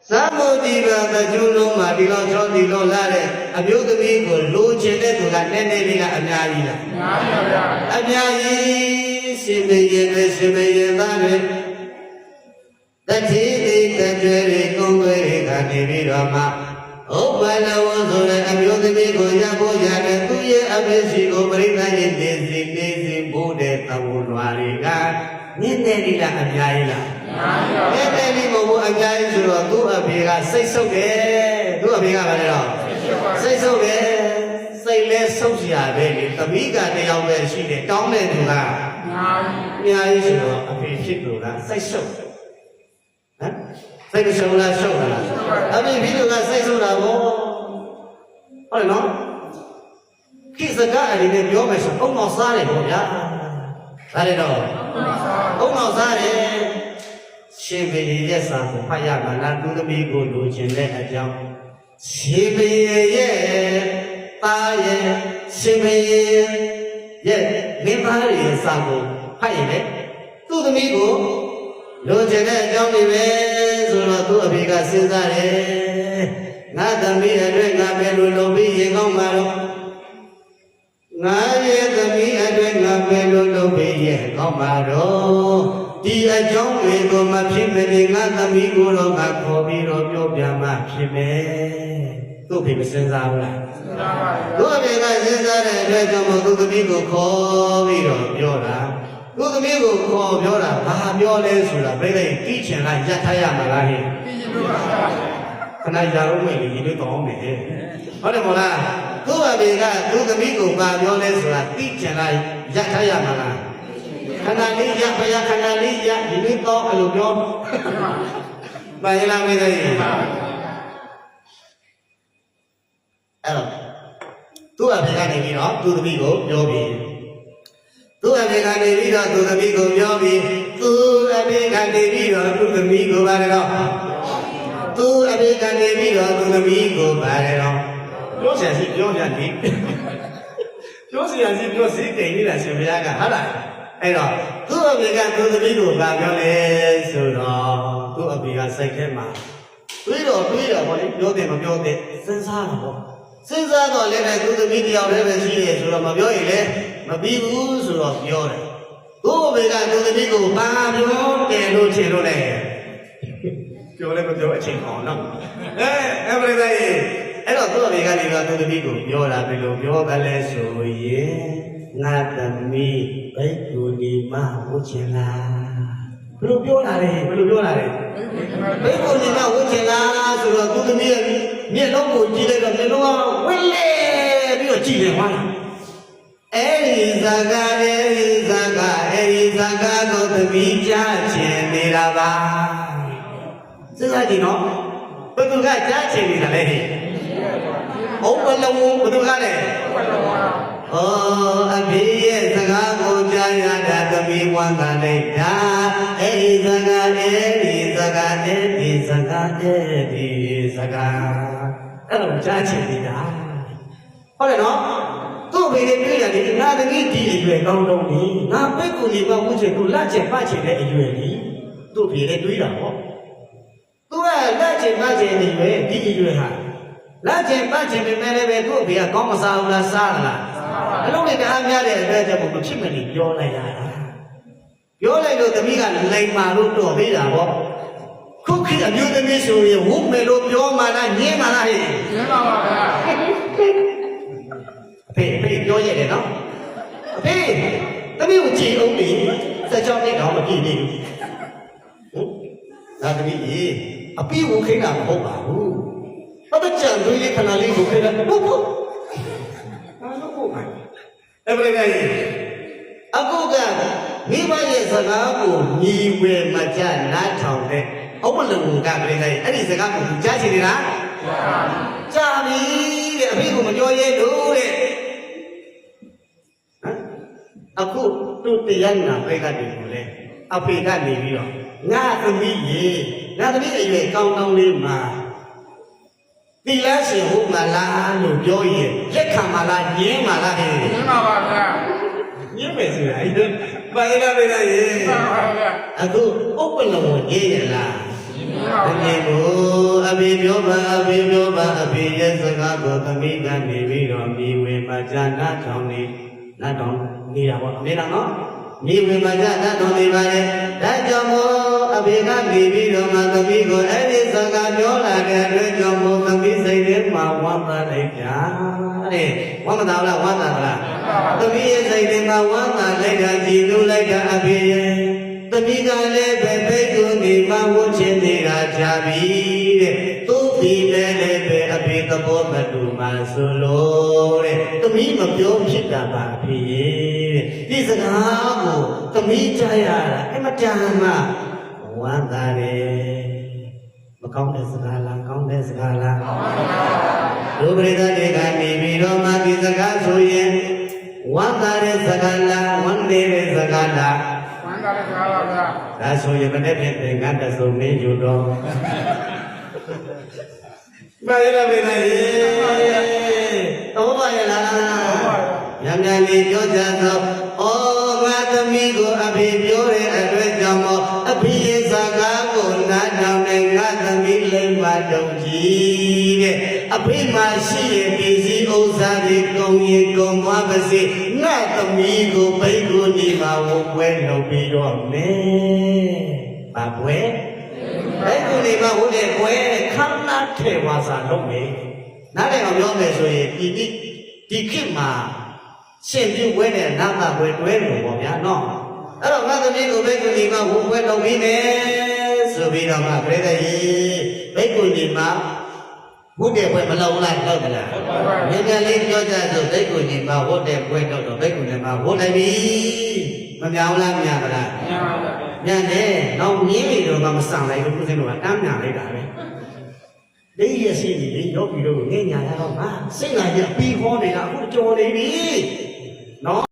Samodiva the Juluma, Dilo Lare, a beautiful low chenet to that Nenelina Amyalina. Amyali, Simeyen, that he did very good and Evirama. Oh, when I was on a beautiful Yaboya, and 2 years ago, Marina in this Buddha, Tamuariga, Nenelina Amyalina. Nenelina Amyalina, do a big, say so gay, do a big, say so gay, say less social, baby. The Miga, they always see the dominant to that. Yaisha, a big say so. Say the show that show. I mean, people that say so that oh, no. Kiss the guy in the Yomish, oh, no, sorry, yeah. I don't know. Oh, no, sorry. She be yes, I'm Payama, not to the big good, which in let a jump. She be yeah, she be yeah, Nipari is Sago, Payame, to the Migo. No Janet, Johnny Way, so not to a big Caesare. Not the me a drink, I will be in Gomaro. Not yet the me a drink, I will be in Gomaro. The John will go my chimney, not the me go on my coffee or your Yama chimney. သူ့ဖေမစင်စားဘူးလားသူ့အဖေကစဉ်းစားတဲ့အတွက်ကြောင့်မို့သူ့သမီးကိုခေါ်ပြီးတော့ပြောတာသူ့သမီးကိုခေါ်ပြောတာဘာပြောလဲဆိုတာပြိဿတိချင်လိုက်ရထားရမှာလားဟဲ့ခဏကြာလို့ဝင်ပြီးဒီလိုတောင်းမယ်ဟုတ်တယ်မို့လားသူ့အဖေကသူ့သမီးကိုဘာပြောလဲဆိုတာတိချင်လိုက်ရထားရမှာလားခဏလေးရပါရခဏလေးရဒီလိုတောင်းအဲ့လိုပြောပါရလားမေးတယ်အဲ့တော့သူ့အဖေကနေပြီးတော့သူ့သမီးကိုပြောပြီးသူ့အဖေကနေပြီးတော့သူ့သမီးကိုပြောပြီးသူ့အဖေကနေပြီးတော့သူ့သမီးကိုပါတယ်တော့သူ့အဖေကနေပြီးတော့သူ့သမီးကိုပါတယ်တော့ပြောစရာရှိပြောကြတယ်ပြောစရာရှိပြောစိတ်တိမ်နေတာရှင်ဘုရားကဟုတ်လားအဲ့တော့သူ့အဖေကသူ့သမီးကိုဗာပြောလဲဆိုတော့သူ့အဖေကစိတ်ထဲမှာတွေးတော့ဗောလေပြောတယ်မပြောတယ်စဉ်းစားတာဗောစဉ်းစားတော့လည်းသူ့သမီးတယောက်တည်းပဲရှိတယ်ဆိုတော့မပြောရင်လည်းမပြီးဘူးဆိုတော့ပြောတယ်သူ့အဖေကသူ့သမီးကိုဘာပြောတယ်လို့ထင်လို့လဲပြောလည်းမပြောအချိန်အောင်နော်အဲ့ဘယ်လိုလဲအဲ့တော့သူ့အဖေကနေတော့သူ့သမီးကိုပြောတာဘယ်လိုပြောကလဲဆိုရင်ငါသမီးဘိက္ခုနီမဟုတ်ချင်လားဘယ်လိုပြောလာလဲဘိက္ခုနီမဟုတ်ချင်လားဆိုတော့သူ့သမီးရဲ့မျက်လုံးကိုကြည့်လိုက်တော့မျက်လုံးကဝက်လဲပြီးတော့ကြည့်တယ်ဟာအဲ့ဒီဇာကကိုသမီးကြားချင်နေတာပါစဉ်းစားကြည့်နော်ဘယ်သူကကြားချင်နေတာလဲဟုတ်ဘလုံးဘယ်သူကလဲဩအဖေရဲ့စကားကိုကြားရတာသမီးဝမ်းသာလိုက်တာအဲ့ဒီစကားအဲ့လိုကြားချင်နေတာဟုတ်တယ်နော်သူ့ဘေးလေးတွေ့ရတယ်ငါတကယ်ဒီအရွယ်ကောင်းတော့နေငါဘိက္ခုနီမဝှချင်သူလက်ချင်ပတ်ချင်တဲ့အရွယ်ကြီးသူ့ဘေးလေးတွေ့တာပေါ့သူကလက်ချင်ပတ်ချင်နေပဲဒီအရွယ်ဟာလက်ချင်ပတ်ချင်ပေမဲ့လည်းပဲသူ့ဘေးကကောင်းမစားဘူးလားစားလားအလုံးနဲ့တအားများတဲ့အတွက်ကြောင့်မဖြစ်မနေပြောလိုက်ရတာပြောလိုက်လို့သမီးကလိမ်မာလို့တော်သေးတာပေါ့ခုခေတ်အမျိုးသမီးဆိုရင်ဝုတ်မယ်လို့ပြောမှလားညင်းမှလားဟဲ့ညင်းပါပါဗျာအဖေပြောရတယ်နော်အဖေသမီးကိုကြည်အောင်ပြီစကြောင်းနဲ့တော့မကြည့်နေဘူးဟုတ်ဒါသမီးကြီးအပြေကိုခိတာမဟုတ်ပါဘူးဘာတကြံတွေးလေးခဏလေးကိုခိတာဟုတ်ဘာလို့ဟုတ်မှာအဲ့ဘယ်လိုလဲအခုကမိဘရဲ့စကားကိုညီဝယ်မကြနားထောင်တဲ့ဟုတ်မလို့ကပြိဿအဲ့ဒီစကားကိုကြားချင်နေတာကြားပြီတဲ့အဖေကိုမပြောရဲလို့တဲ့အခုတို့တရားနာပြိဿတွေကိုလေအဖေကနေပြီးတော့ငါသမီးအရွယ်ကောင်းကောင်းလေးမှာတိလားရှင်ဟုတ်မလားလို့ပြောရင်လက်ခံမလားညင်းမလားဟဲ့ညင်းပါပါဗျာညင်းမယ်ဆိုတာအဲ့ဒါဘာလဲပြိဿရေမှန်ပါဗျာအခုဥပ္ပလုံကိုညင်းရလားမမြင်ဘူး ဘေပြောပါအဘေပြောပါအဘေရဲ့စကားကိုသမီးကနေပြီးတော့မြေဝင်မှာဇာနာထောင်နေနားထောင်နေတာပေါ့နေတာနော်မြေဝင်မှာဇာနာထောင်နေပါလေဒါကြောင့်မို့အဘေကနေပြီးတော့မှသမီးကိုအဲ့ဒီစကားပြောလာတဲ့အတွက်ကြောင့်မို့သမီးစိတ်ထဲမှာဝမ်းသာလိုက်တာတဲ့ဝမ်းမသာလားဝမ်းသာလားသမီးရဲ့စိတ်ထဲမှာဝမ်းသာလိုက်တာကြည်လို့လိုက်တာအဘေရဲ့သမီးကလည်းပဲဘိက္ခုနီမဝတ်ချင်းနေတာကြပြီတဲ့သူဒီလည်းပဲအဖေသဘောမတူမှဆိုလို့တဲ့သမီးမပြောဖြစ်တာပါအဖေတဲ့ဒီစကားကိုသမီးကြားရတာအမတန်မှဝမ်းသာတယ်မကောင်းတဲ့စကားလားကောင်းတဲ့စကားလားဒုပရိသတ်တွေကနေပြီးတော့မှဒီစကားဆိုရင်ဝမ်းသာတဲ့စကားလားဝမ်းနေတဲ့စကားလားဒါဆိုရင်မနေ့ကသင်္ကန်းတစုံလေးယူတော့ပါရပါမယ်တော့ပါရလားညံ့ညံ့လေးပြောကြသောဩငါသမီးကိုအဖေပြောတဲ့အတွက်ကြောင့်မို့အဖေရဲ့စကားကိုနားထောင်နေငါသမီးလိမ့်ပါတော့ကြီးတဲ့အဖေမရှိရဲ့ပစ္စည်းဥစ္စာတွေကုန်ရင်ကုန်သွားပါစေငါသမီးကိုဘိက္ခုနီမှာဝတ်ပွဲလုပ်ပြီးတော့မယ်။ဘာပွဲဘိက္ခုနီမှာဝတ်တဲ့ပွဲခန္ဓာထေဝါစာလုပ်မယ်။နားလည်အောင်ပြောမယ်ဆိုရင်ဒီခေတ်မှာရှင်ပြုပွဲနဲ့နာမပွဲတွဲလို့ပေါ့ဗျာနော်အဲ့တော့ငါသမီးကိုဘိက္ခုနီမှာဝတ်ပွဲလုပ်ပြီးမယ်ဆိုပြီးတော့မှပြည့်တဲ့ကြီးဘိက္ခုနီမှာဝတ်တဲ့ပွဲမလုပ်လားလုပ်ကြလားမြင်ကြလေးပြောကြဆိုဘိက္ခုနီမှာဝတ်တဲ့ပွဲတော့ဘိက္ခုနီမှာဝတ်လိုက်ပြီမမြောင်လားမြောင်ပါလားမြောင်တယ်တော့မြင်းတွေတော့မဆောင်လိုက်ဘူးသူစင်းတို့ကတမ်းညာလိုက်တာပဲဒီရရှိနေပြီရောက်ပြီးတော့ငဲ့ညာရတော့ငါစိတ်လာရပြီးခေါ်နေတာအခုကြော်နေပြီနော်